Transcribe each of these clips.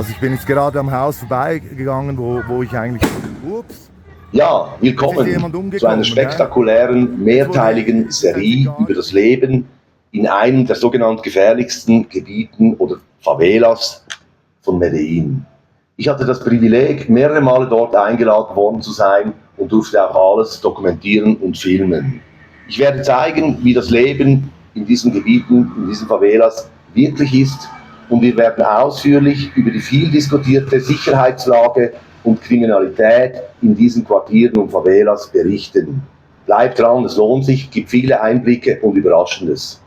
Also ich bin jetzt gerade am Haus vorbeigegangen, wo ich eigentlich... Ups. Ja, willkommen zu einer spektakulären, mehrteiligen Serie über das Leben in einem der sogenannten gefährlichsten Gebieten oder Favelas von Medellin. Ich hatte das Privileg, mehrere Male dort eingeladen worden zu sein und durfte auch alles dokumentieren und filmen. Ich werde zeigen, wie das Leben in diesen Gebieten, in diesen Favelas wirklich ist, und wir werden ausführlich über die viel diskutierte Sicherheitslage und Kriminalität in diesen Quartieren und Favelas berichten. Bleibt dran, es lohnt sich, gibt viele Einblicke und Überraschendes.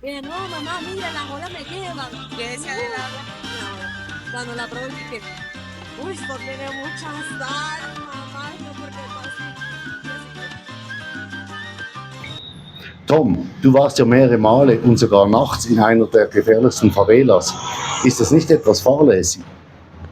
No, mamá, mira, las olas me llevan. ¿Qué decía del agua? Cuando la probé dije, uy, esto tiene mucha sal, mamá, esto porque pasa. Tom, du warst ja mehrere Male und sogar nachts in einer der gefährlichsten Favelas. Ist das nicht etwas fahrlässig?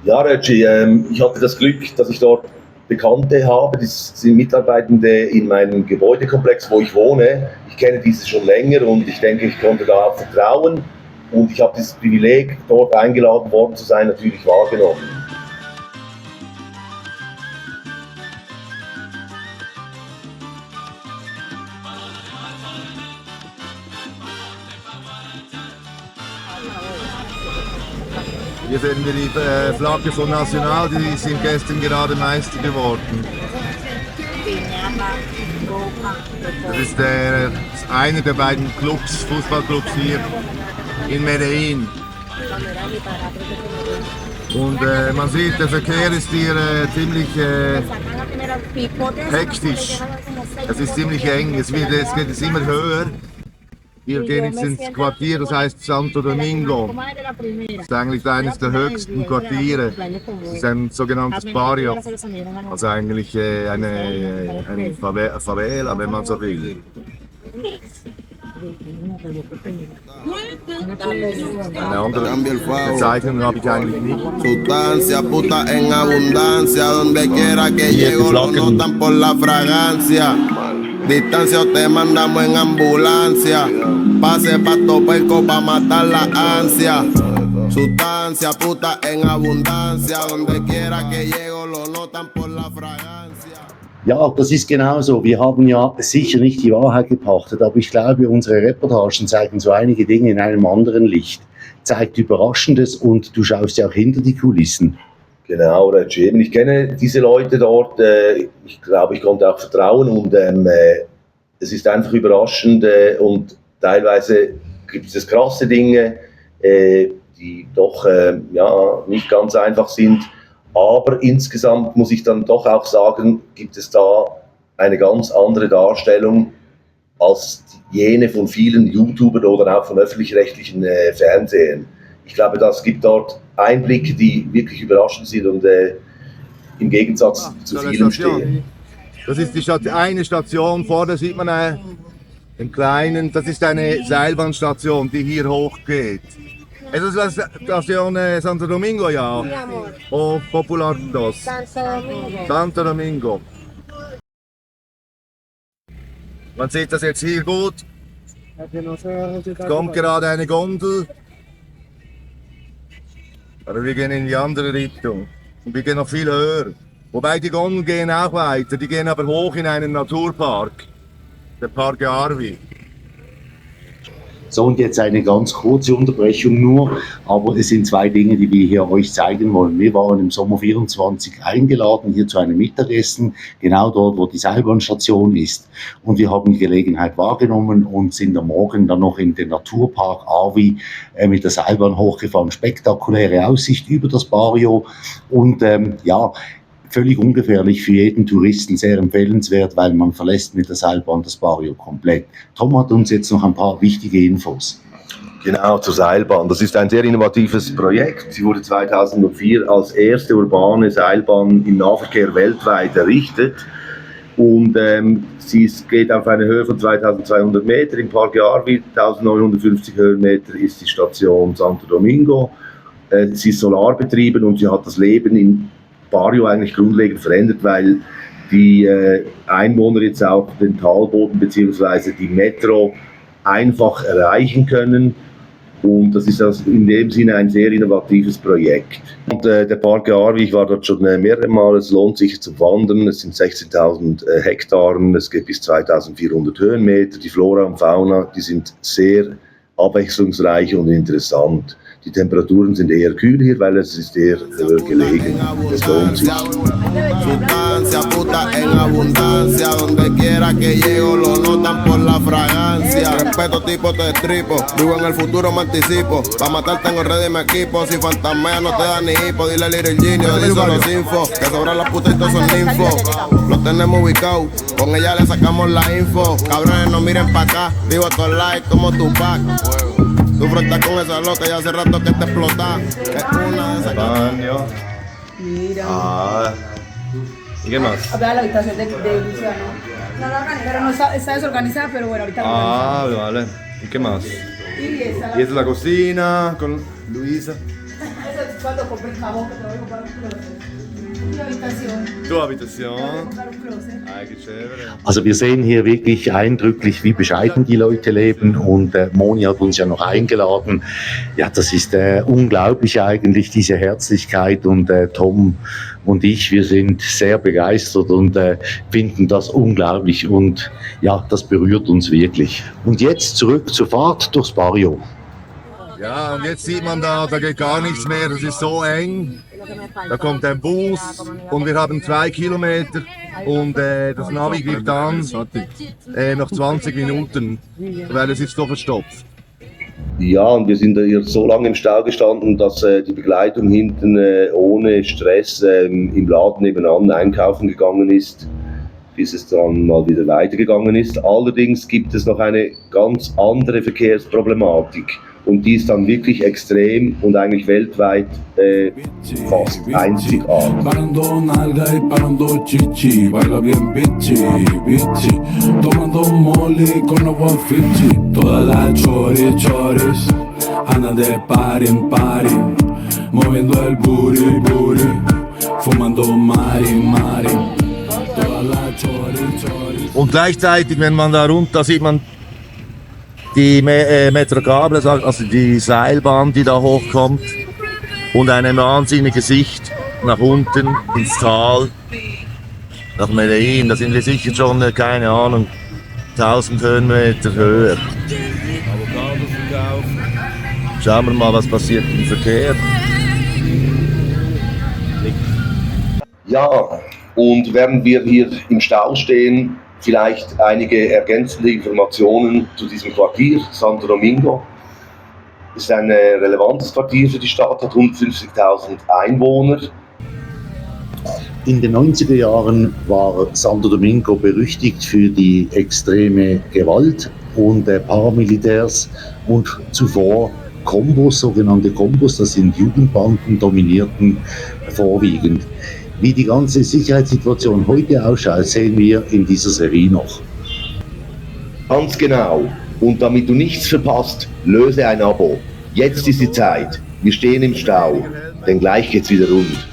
Ja, Reggie, ich hatte das Glück, dass ich dort Bekannte habe, das sind Mitarbeitende in meinem Gebäudekomplex, wo ich wohne. Ich kenne diese schon länger und ich denke, ich konnte darauf vertrauen. Und ich habe das Privileg, dort eingeladen worden zu sein, natürlich wahrgenommen. Hier sehen wir die Flagge von Nacional, die sind gestern gerade Meister geworden. Das ist einer der beiden Clubs, Fußballclubs hier in Medellin. Und man sieht, der Verkehr ist hier ziemlich hektisch. Es ist ziemlich eng, es geht jetzt immer höher. Wir gehen jetzt ins Quartier, das heißt Santo Domingo. Das ist eigentlich eines der höchsten Quartiere. Das ist ein sogenanntes Barrio, also eigentlich eine Favela, wenn man so will. Eine andere Bezeichnung habe ich eigentlich nicht. Sustancia puta en abundancia, donde quiera que llego lo notan por la fragancia. Distancia te mandamos en ambulancia. Pase pa' Toperco pa' matar la ansia. Sustancia puta en abundancia, donde quiera que llego lo notan por la fragancia. Ja, das ist genauso. Wir haben ja sicher nicht die Wahrheit gepachtet, aber ich glaube, unsere Reportagen zeigen so einige Dinge in einem anderen Licht. Zeigt Überraschendes und du schaust ja auch hinter die Kulissen. Genau, Reggie. Ich kenne diese Leute dort, ich glaube, ich konnte auch vertrauen und es ist einfach überraschend und teilweise gibt es krasse Dinge, die doch nicht ganz einfach sind. Aber insgesamt muss ich dann doch auch sagen, gibt es da eine ganz andere Darstellung als jene von vielen YouTubern oder auch von öffentlich-rechtlichen Fernsehen. Ich glaube, das gibt dort Einblicke, die wirklich überraschend sind und im Gegensatz zu vielem stehen. Das ist eine Station, vorne sieht man einen kleinen, das ist eine Seilbahnstation, die hier hochgeht. Esa es la estación Santo Domingo ya, o Popular 2. Santo Domingo. Man sieht das jetzt hier gut. Es kommt gerade eine Gondel. Aber wir gehen in die andere Richtung. Und wir gehen noch viel höher. Wobei die Gondeln gehen auch weiter, die gehen aber hoch in einen Naturpark. Der Parque Arví. So, und jetzt eine ganz kurze Unterbrechung nur, aber es sind zwei Dinge, die wir hier euch zeigen wollen. Wir waren im Sommer 24 eingeladen, hier zu einem Mittagessen, genau dort, wo die Seilbahnstation ist. Und wir haben die Gelegenheit wahrgenommen und sind am Morgen dann noch in den Naturpark Arví mit der Seilbahn hochgefahren. Spektakuläre Aussicht über das Barrio und völlig ungefährlich für jeden Touristen, sehr empfehlenswert, weil man verlässt mit der Seilbahn das Barrio komplett. Tom hat uns jetzt noch ein paar wichtige Infos. Genau, zur Seilbahn. Das ist ein sehr innovatives Projekt. Sie wurde 2004 als erste urbane Seilbahn im Nahverkehr weltweit errichtet. Und sie geht auf eine Höhe von 2200 Meter im Parque Arví, 1950 Höhenmeter ist die Station Santo Domingo. Sie ist solarbetrieben und sie hat das Leben in Barrio eigentlich grundlegend verändert, weil die Einwohner jetzt auch den Talboden bzw. die Metro einfach erreichen können. Und das ist also in dem Sinne ein sehr innovatives Projekt. Und der Parque Arvi, ich war dort schon mehrere Mal, es lohnt sich zum Wandern, es sind 16.000 Hektaren, es geht bis 2.400 Höhenmeter, die Flora und Fauna, die sind sehr abwechslungsreich und interessant. Die Temperaturen sind eher kühl hier, weil es ist eher gelegen. Es lohnt sich. Sustancia puta en abundancia, donde quiera que llego lo notan por la fragancia. Respeto tipo te tripo, vivo en el futuro me anticipo. Pa' matar tengo ready mi equipo, si fantasmea no te da ni hipo. Dile a Little Genio, dice los info, que sobran las putas y todos son ninfo. Los tenemos ubicados, con ella le sacamos la info. Cabrones no miren pa' acá, vivo estos likes como Tupac. Tú frontas con esa loca y hace rato que te explota. Es una de esas Baño. Mira. Ah. ¿Y qué más? Habla de la habitación de Luciano. No la organiza, pero no está desorganizada, pero bueno, ahorita Ah, vale. ¿Y qué más? Y esa. Y esta es la cocina con Luisa. Eso es cuando compré el jabón que te voy a comprar un closet. Die Habitation. Tu Habitation. Ay, qué chévere. Also wir sehen hier wirklich eindrücklich, wie bescheiden die Leute leben und Moni hat uns ja noch eingeladen. Ja, das ist unglaublich eigentlich, diese Herzlichkeit und Tom und ich, wir sind sehr begeistert und finden das unglaublich und ja, das berührt uns wirklich. Und jetzt zurück zur Fahrt durchs Barrio. Ja, und jetzt sieht man da geht gar nichts mehr, das ist so eng. Da kommt ein Bus und wir haben 2 Kilometer und das Navi gibt an noch 20 Minuten, weil es ist so verstopft. Ja, und wir sind hier so lange im Stau gestanden, dass die Begleitung hinten ohne Stress im Laden nebenan einkaufen gegangen ist, bis es dann mal wieder weitergegangen ist. Allerdings gibt es noch eine ganz andere Verkehrsproblematik. Und die ist dann wirklich extrem und eigentlich weltweit fast einzigartig. Parando nalga y parando chichi, baila bien bichi, bichi. Tomando molly con agua Fiji. Todas las chores, andan de par en party, moviendo el booty, booty. Fumando mari. Todas las chores. Und gleichzeitig, wenn man da runter sieht man die Metrokable, also die Seilbahn, die da hochkommt und eine wahnsinnige Sicht nach unten ins Tal, nach Medellin. Da sind wir sicher schon, keine Ahnung, 1000 Höhenmeter höher. Schauen wir mal, was passiert im Verkehr. Ja, und während wir hier im Stau stehen, vielleicht einige ergänzende Informationen zu diesem Quartier, Santo Domingo. Es ist ein relevantes Quartier für die Stadt, hat 150.000 Einwohner. In den 90er Jahren war Santo Domingo berüchtigt für die extreme Gewalt und Paramilitärs und zuvor Kombos, sogenannte Kombos, das sind Jugendbanden, dominierten vorwiegend. Wie die ganze Sicherheitssituation heute ausschaut, sehen wir in dieser Serie noch. Ganz genau. Und damit du nichts verpasst, löse ein Abo. Jetzt ist die Zeit. Wir stehen im Stau, denn gleich geht's wieder rund.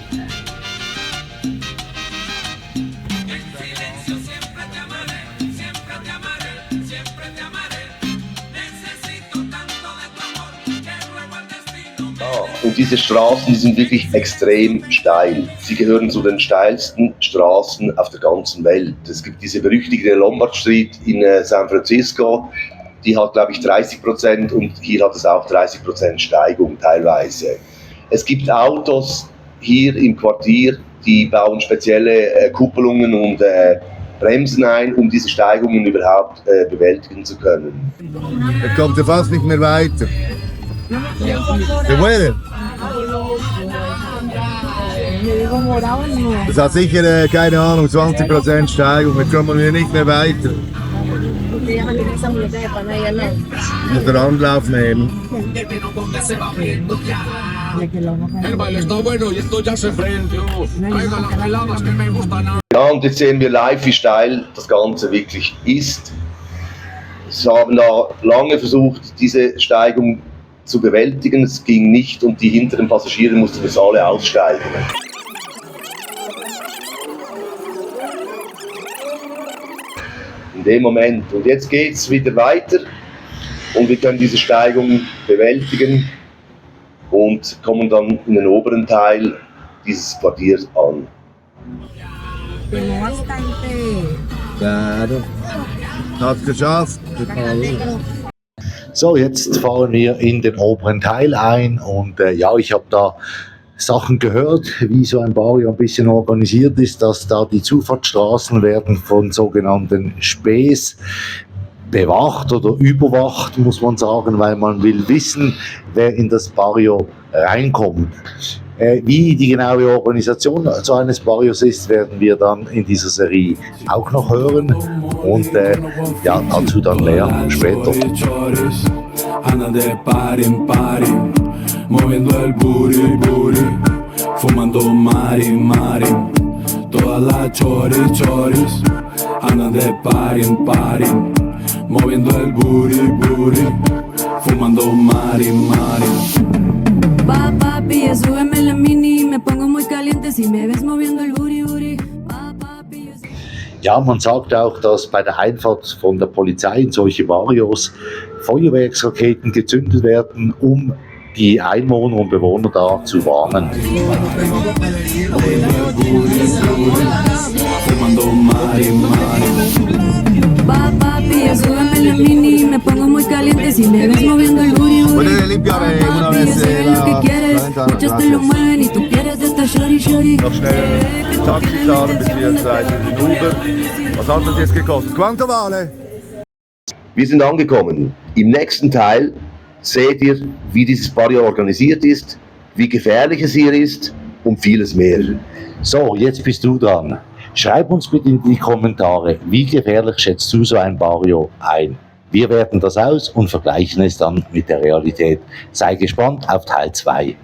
Und diese Straßen, die sind wirklich extrem steil. Sie gehören zu den steilsten Straßen auf der ganzen Welt. Es gibt diese berüchtigte Lombard Street in San Francisco, die hat, glaube ich, 30% und hier hat es auch 30% Steigung teilweise. Es gibt Autos hier im Quartier, die bauen spezielle Kuppelungen und Bremsen ein, um diese Steigungen überhaupt bewältigen zu können. Er kommt ja fast nicht mehr weiter. ¿Se puede? Das hat sicher, keine Ahnung, 20% Steigung, jetzt kommen wir nicht mehr weiter. Ich muss den Anlauf nehmen. Ja, und jetzt sehen wir live, wie steil das Ganze wirklich ist. Sie haben da lange versucht, diese Steigung zu bewältigen. Es ging nicht und die hinteren Passagiere mussten jetzt alle aussteigen. in dem Moment. Und jetzt geht es wieder weiter und wir können diese Steigung bewältigen und kommen dann in den oberen Teil dieses Quartiers an. Claro. Hat's geschafft. So, jetzt fahren wir in den oberen Teil ein und ja, ich habe da Sachen gehört, wie so ein Barrio ein bisschen organisiert ist, dass da die Zufahrtsstraßen werden von sogenannten Späs bewacht oder überwacht, muss man sagen, weil man will wissen, wer in das Barrio reinkommt. Wie die genaue Organisation so eines Barrios ist, werden wir dann in dieser Serie auch noch hören und ja, dazu dann mehr später. Anda de par en par, moviendo el booty, booty, fumando mari, mari, toda la choris, choris. Anda de par en par, moviendo el booty, booty, fumando mari, mari. Papi, súbeme la mini, me pongo muy caliente si me ves moviendo el booty, booty. Ja, man sagt auch, dass bei der Einfahrt von der Polizei in solche Barrios Feuerwerksraketen gezündet werden, um die Einwohner und Bewohner da zu warnen. Puede limpiare una vez noch schnell Taxi zahlen bzw. den Uber. Was hat das jetzt gekostet? Quanto vale? Wir sind angekommen. Im nächsten Teil seht ihr, wie dieses Barrio organisiert ist, wie gefährlich es hier ist und vieles mehr. So, jetzt bist du dran. Schreib uns bitte in die Kommentare, wie gefährlich schätzt du so ein Barrio ein? Wir werten das aus und vergleichen es dann mit der Realität. Sei gespannt auf Teil 2.